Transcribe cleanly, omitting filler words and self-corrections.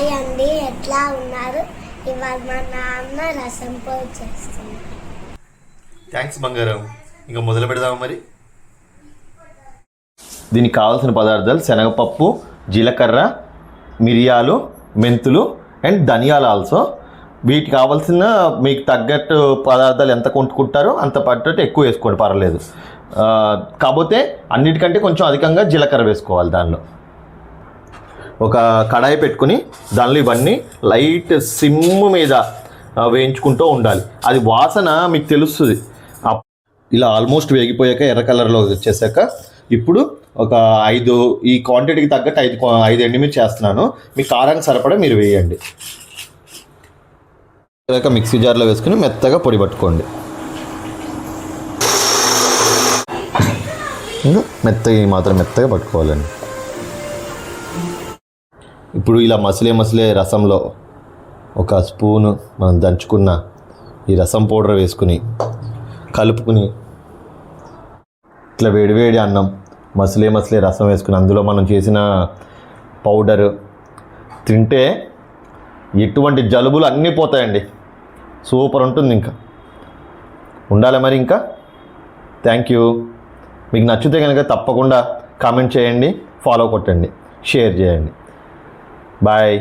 Hi అండి, ఎట్లా ఉన్నారు? ఇవాళ మా నాన్న రసం పోయి చేస్తున్నారు. థ్యాంక్స్ బంగారం. ఇంకా మొదలు పెడదామా మరి? దీనికి కావాల్సిన పదార్థాలు శనగపప్పు, జీలకర్ర, మిరియాలు, మెంతులు అండ్ ధనియాలు ఆల్సో. వీటికి కావాల్సిన మీకు తగ్గట్టు పదార్థాలు ఎంత కొనుక్కుంటారో అంత పట్టట్టు ఎక్కువ వేసుకోండి, పర్వాలేదు. కాకపోతే అన్నిటికంటే కొంచెం అధికంగా జీలకర్ర వేసుకోవాలి. దానిలో ఒక కడాయి పెట్టుకుని దానిలో ఇవన్నీ లైట్ సిమ్ మీద వేయించుకుంటూ ఉండాలి. అది వాసన మీకు తెలుస్తుంది. ఇలా ఆల్మోస్ట్ వేగిపోయాక ఎర్ర కలర్లో వచ్చేసాక ఇప్పుడు ఒక 5 ఈ క్వాంటిటీకి తగ్గట్టు 5 ఎండుమిర్చి చేస్తున్నాను. మీ కారానికి సరిపడా మీరు వేయండి. మిక్సీ జార్లో వేసుకుని మెత్తగా పొడి పట్టుకోండి. మెత్తగా మాత్రం మెత్తగా పట్టుకోవాలండి. ఇప్పుడు ఇలా మసిలే రసంలో ఒక స్పూను మనం దంచుకున్న ఈ రసం పౌడర్ వేసుకుని కలుపుకుని ఇట్లా వేడివేడి అన్నం మసిలే రసం వేసుకుని అందులో మనం చేసిన పౌడరు తింటే ఎటువంటి జలుబులు అన్నీ పోతాయండి. సూపర్ ఉంటుంది. ఇంకా ఉండాలి మరి. ఇంకా థ్యాంక్ యూ. మీకు నచ్చితే కనుక తప్పకుండా కామెంట్ చేయండి, ఫాలో కొట్టండి, షేర్ చేయండి. బాయ్.